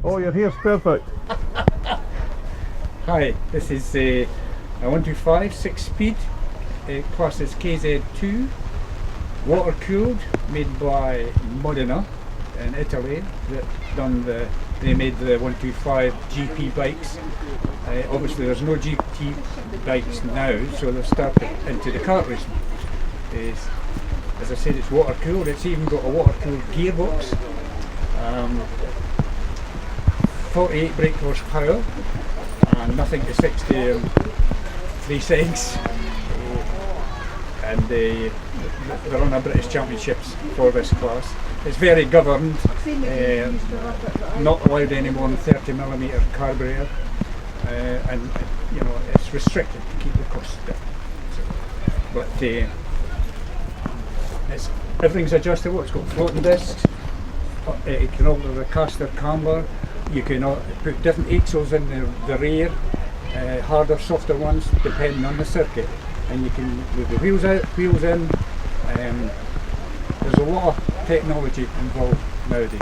Oh, you're here, perfect. Hi, this is a 125 6-speed, class is KZ2, water cooled, made by Modena in Italy. They made the 125 GP bikes. Obviously there's no GT bikes now, so they've started into the kart racing. As I said, it's water cooled. It's even got a water cooled gearbox, 48 brake horsepower, and nothing to 60 in 3 seconds. And they're on a British Championships for this class. It's very governed, not allowed any more than 30mm carburetor, and you know, it's restricted to keep the costs down. But everything's adjustable. It's got floating discs. You can alter the caster camber. You can put different axles in the rear, harder, softer ones, depending on the circuit. And you can move the wheels out, wheels in. There's a lot of technology involved nowadays.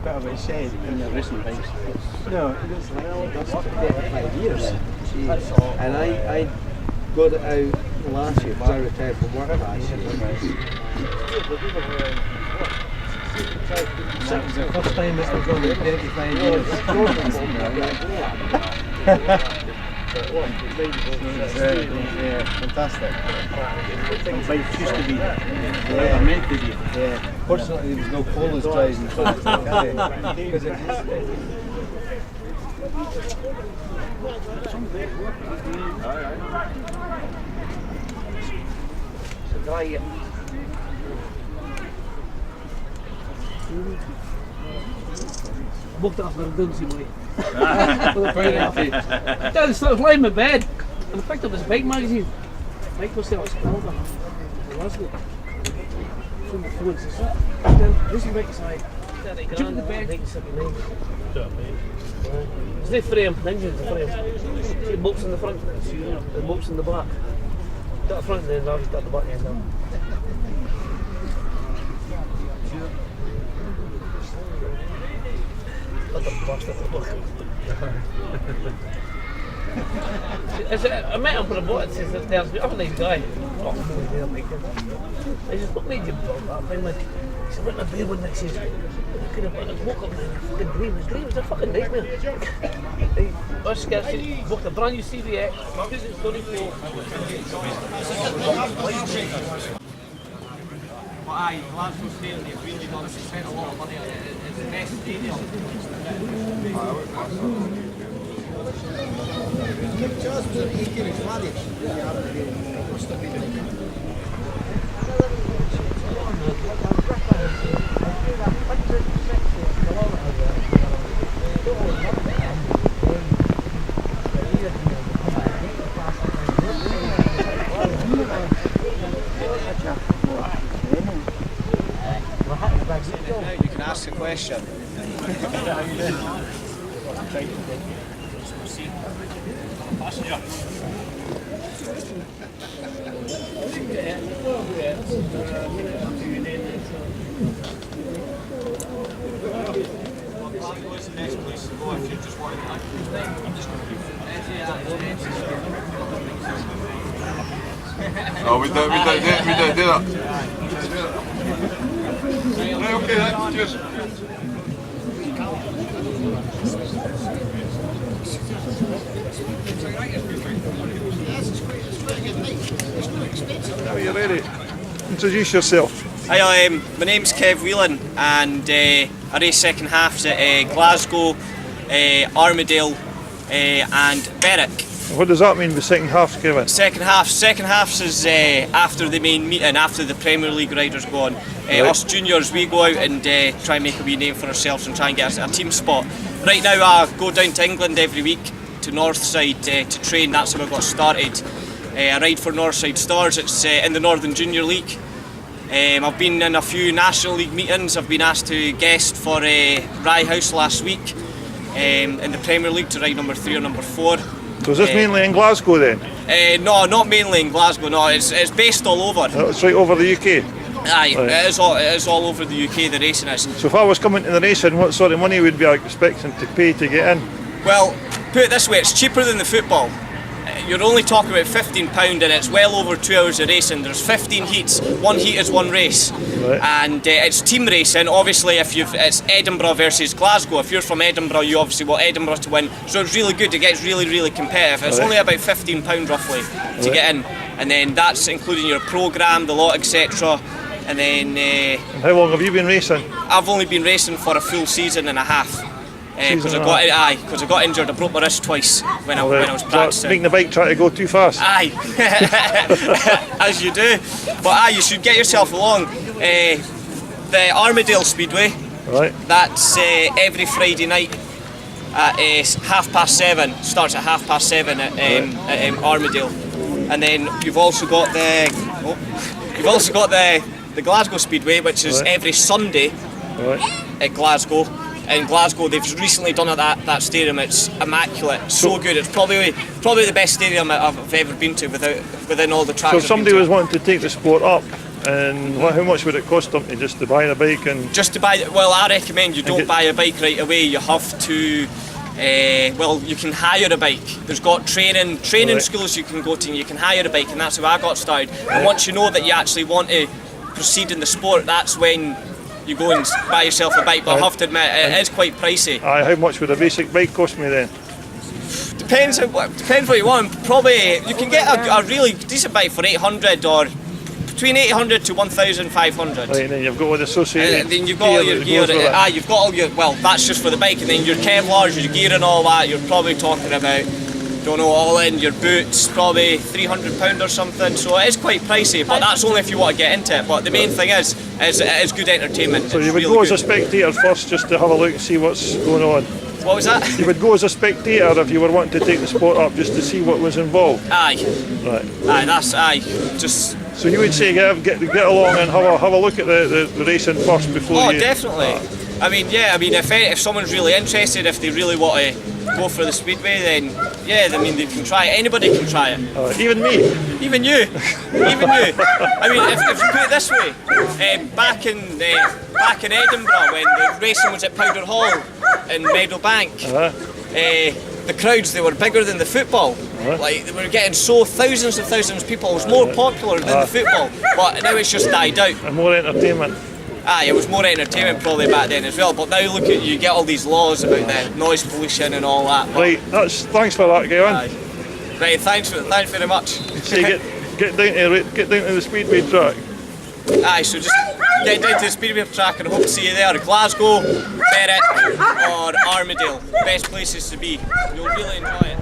Bit of a shed in the racing bikes. No, it was like that's 35 years. And I got it out last year because I retired from work last year. That was the first time that I've gone in 35 years. Fantastic. Bikes used to be they were meant to be. Yeah. Fortunately, there was no colas driving because it dry. Booked it off the redundancy money. I was lying in my bed and I picked up this bike magazine. Bike for sale, it's called from the fluids. This is bike side. Jump the bed. It's no frame, the engine's the frame. See the bolts in the front, the bolts in the back. Got the front end, I've just got the back end now. Let the bastard look. I met him on a boat. It says that there's a nice guy. Oh, no, I just what made you brought that thing? Like, he said, "What a beer one." He says, "I could have woke up in a fucking dream. His dream was a fucking nightmare." Us guys booked a brand new CVX. Music story for. But aye, Glasgow Stadium, they've really done, they spent a lot of money on it. It's the best stadium. You can ask a question. Oh, we don't do that. Right, okay, then. Cheers. Now you're ready. Introduce yourself. Hi, my name's Kev Whelan and I race second halves at Glasgow, Armadale and Berwick. What does that mean, the second half, Kevin? Second halves is after the main meeting, after the Premier League riders go on. Right. Us juniors, we go out and try and make a wee name for ourselves and try and get a team spot. Right now I go down to England every week to Northside to train. That's how I got started. I ride for Northside Stars. It's in the Northern Junior League. I've been in a few National League meetings. I've been asked to guest for Rye House last week in the Premier League to ride number 3 or number 4. So is this mainly in Glasgow then? No, not mainly in Glasgow. No, it's based all over. It's right over the UK. Aye, Right. it is all over the UK. The racing is. So if I was coming to the racing, what sort of money would be I expecting to pay to get in? Well, put it this way: it's cheaper than the football. You're only talking about £15 and it's well over 2 hours of racing. There's 15 heats, one heat is one race. Right. And it's team racing. Obviously it's Edinburgh versus Glasgow. If you're from Edinburgh, you obviously want Edinburgh to win. So it's really good, it gets really competitive. It's Right. only about £15 roughly to Right. get in. And then that's including your programme, the lot, etc. And then And how long have you been racing? I've only been racing for a full season and a half. Because Season I and got injured. I broke my wrist twice when I was Is that practicing. making the bike try to go too fast? Aye, as you do. But aye, you should get yourself along. The Armadale Speedway, Right. that's every Friday night at 7:30. Starts at 7:30 at Armadale. And then you've also got the Glasgow Speedway, which is Right. every Sunday Right. at Glasgow. In Glasgow, they've recently done it at that stadium. It's immaculate, so good. It's probably the best stadium I've ever been to within all the tracks. So I've if somebody been was wanting to take the sport up, and how much would it cost them to just to buy a bike and? just to buy. Well, I recommend you don't get- buy a bike right away. You have to. You can hire a bike. There's got training Right. schools you can go to, and you can hire a bike, and that's how I got started. And once you know that you actually want to proceed in the sport, that's when you go and buy yourself a bike. But I have to admit, it is quite pricey. Aye, how much would a basic bike cost me then? Depends what you want. Probably you can get a really decent bike for 800 or between 800 to 1,500. Right, and then you've got all the associated. And then you've got all your that gear. goes with it. You've got all your. Well, that's just for the bike, and then your Kevlars, your gear, and all that. You're probably talking about, don't know, all in your boots, probably £300 or something. So it is quite pricey, but that's only if you want to get into it. But the main thing is it is good entertainment. So It's you would really go as a good. spectator first, just to have a look and see what's going on. What was that? You would go as a spectator if you were wanting to take the sport up, just to see what was involved. Aye, Right. Just. So you would say get along and have a look at the racing first before Oh, you. definitely. I mean, if someone's really interested, if they really want to go for the speedway, then yeah, I mean they can try it. Anybody can try it. Even me. Even you. I mean, if you put it this way, back in Edinburgh when the racing was at Powder Hall in Meadowbank, the crowds, they were bigger than the football. Like, they were getting thousands of people. It was more popular than the football, but now it's just died out. And more entertainment. Aye, it was more entertainment probably back then as well, but now look at, you get all these laws about the noise pollution and all that. Right, thanks for that, Gavin. Aye. Right, thanks very much. So you get down to the speedway track. Aye, so just get down to the speedway track and hope to see you there. Glasgow, Berwick or Armadale, best places to be. You'll really enjoy it.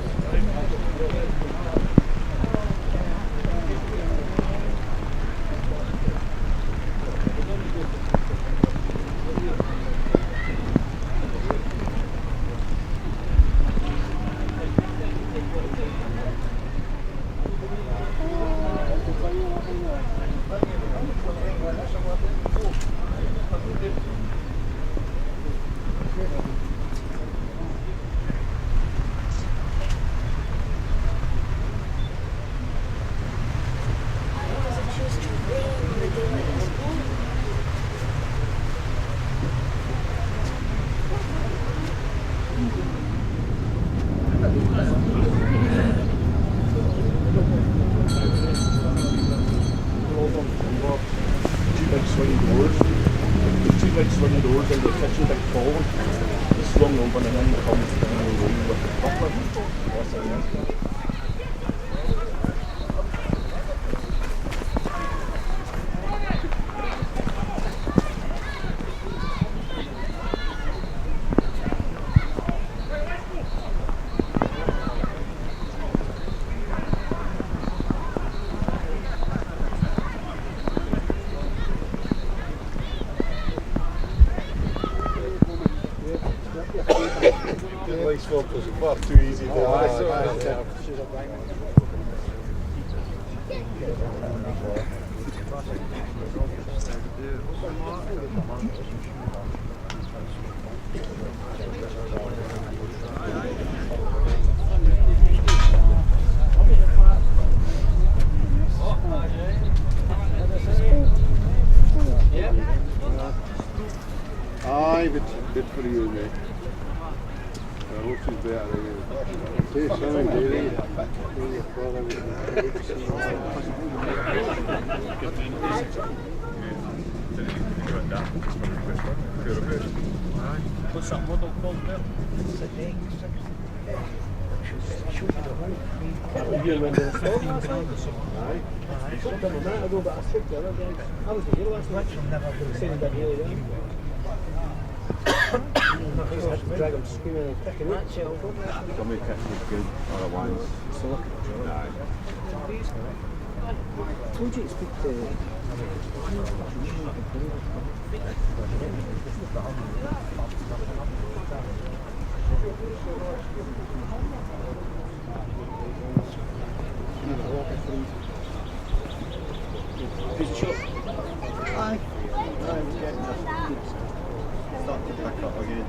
Far too easy for Aye, good for you, mate. I hope she's better again. Say something, David. What's that model called there? You remember the 15 grand or something? Aye. Something like that, I know, but I think the other day, I was here last night, I'm never going to say that really I used to drag him screaming and kicking it. Somebody kicks was good, otherwise. So look at the job. I told you to speak to... Good shot. Aye. Aye, we're getting just starting to pick up again.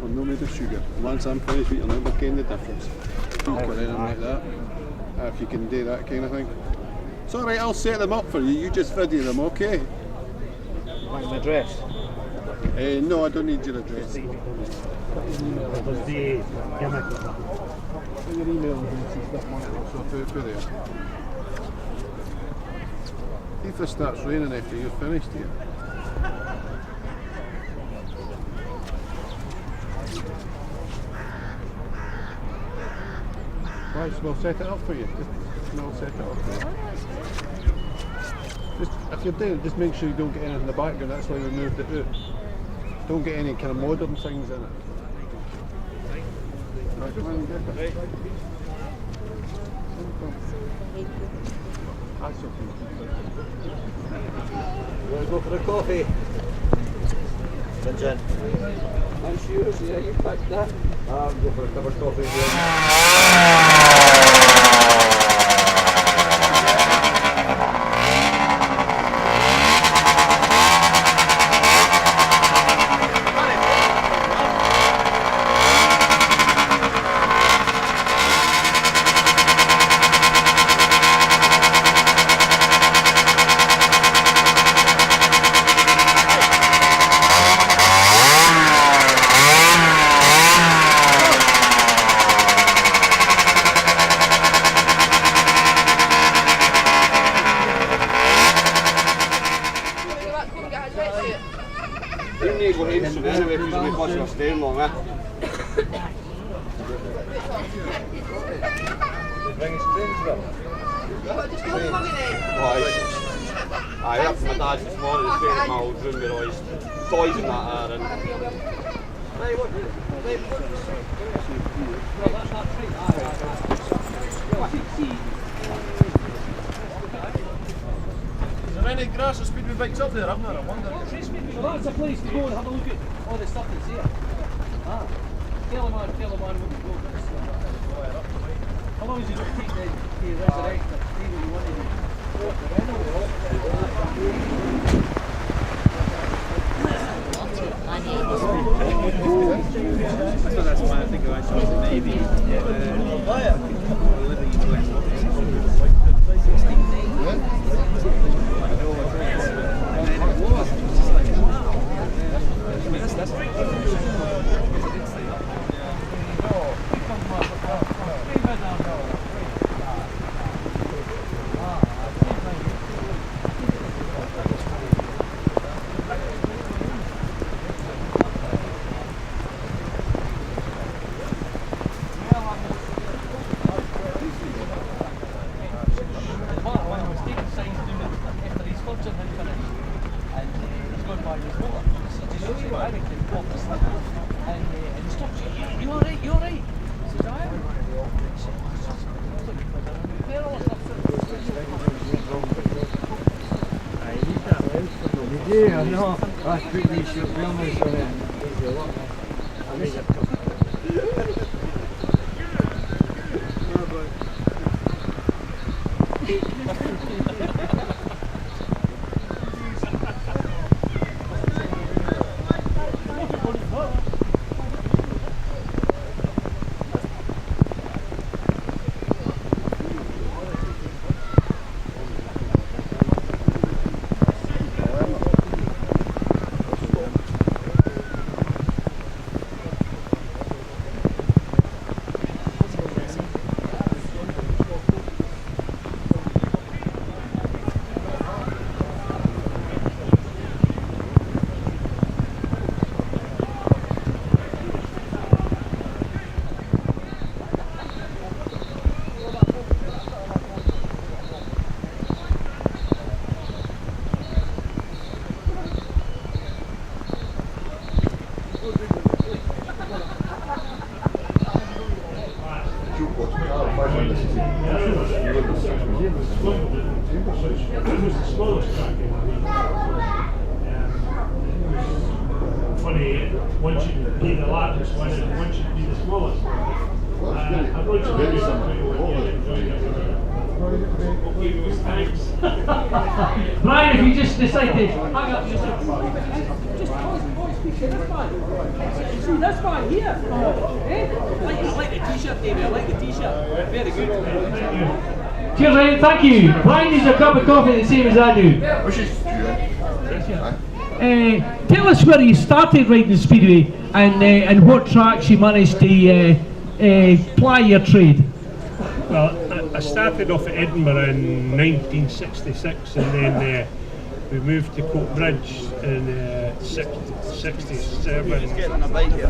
I'm not made of sugar. Once I'm finished, you'll never ken the difference. Or anything like that. If you can do that kind of thing. It's alright, I'll set them up for you. You just video them, okay? Want my address? No, I don't need your address. Does the gimmick with that? Your email and stuff on it, so I'll put there. If it starts raining after you're finished here. Right, so we'll set it up for you. We'll set it up for you. Just, if you're doing it, just make sure you don't get anything in the background, that's why we moved it out. Don't get any kind of modern things in it. Right, come on and get it. That's okay. You want to go for a coffee? Gin. That's yours, yeah, you packed that. I'll go for a cup of coffee. suits me anyway because I'm not for staying long, eh? Aye, up to my dad this morning, he's staying in my old room with all his toys and that are and... Is there any grass or speedway bikes up there? I've not, I wonder. So that's a place to go and have a look at all the stuff that's here. Ah. Tell the man where to go. How long is it going to take to resurrect the tree when you want So that's why I think I chose the Navy. Living in West Yeah, I know. I think we should film this on it. Funny, once you be the largest one and once you be the smallest one. I'd like to do something thanks. Brian, if you just decide to hang up yourself. That's fine here. I like the t-shirt, David. I like the t-shirt. Very good. Cheers, Ryan. Thank you. Brian needs a cup of coffee the same as I do. Tell us where you started riding speedway and what tracks you managed to ply your trade. Well, I started off at Edinburgh in 1966 and then we moved to Coatbridge in 67. He's getting on a bike here.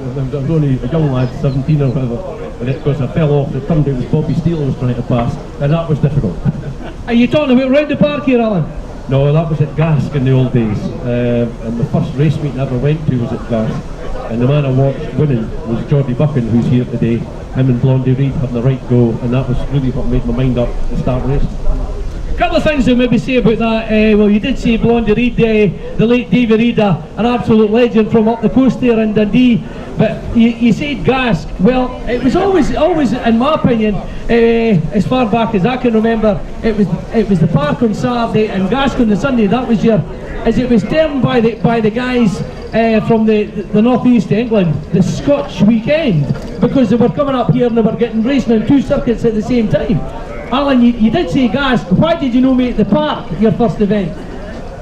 I was only a young lad, 17 or whatever, and it because I fell off, it turned out it was Bobby Steele I was trying to pass, and that was difficult. Are you talking about round the park here, Alan? No, that was at Gask in the old days, and the first race meeting I ever went to was at Gask, and the man I watched winning was Geordie Buchan, who's here today. Him and Blondie Reid having the right go, and that was really what made my mind up to start racing. A couple of things to maybe say about that. Well, you did say Blondie Reid, the late David Reid, an absolute legend from up the coast there in Dundee. But you said Gask. Well, it was always, in my opinion, as far back as I can remember, it was the park on Saturday and Gask on the Sunday. That was as it was termed by the guys from the northeast of England, the Scotch weekend, because they were coming up here and they were getting racing on two circuits at the same time. Alan, you did say Gask. Why did you nominate the park your first event?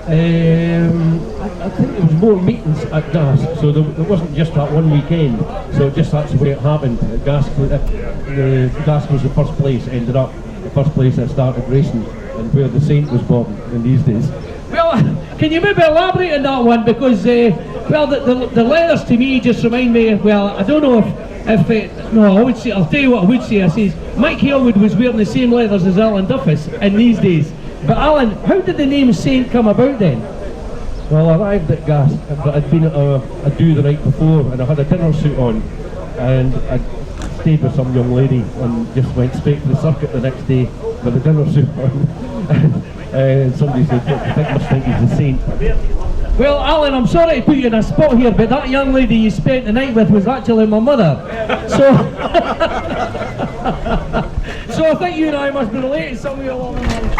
I think there was more meetings at Gask, so there wasn't just that one weekend. So just that's the way it happened. Gask was the first place, ended up the first place I started racing, and where the Saint was born in these days. Well, can you maybe elaborate on that one? Because well, the leathers to me just remind me. Well, I don't know if no, I would say. I'll tell you what I would say. I says Mike Hailwood was wearing the same leathers as Alan Duffus in these days. But Alan, how did the name Saint come about then? Well, I arrived at Gask, but I'd been at a do the night before, and I had a dinner suit on, and I stayed with some young lady and just went straight to the circuit the next day with a dinner suit on. And somebody said, I must think he's a saint. Well, Alan, I'm sorry to put you in a spot here, but that young lady you spent the night with was actually my mother. So, so I think you and I must be related somewhere along the line.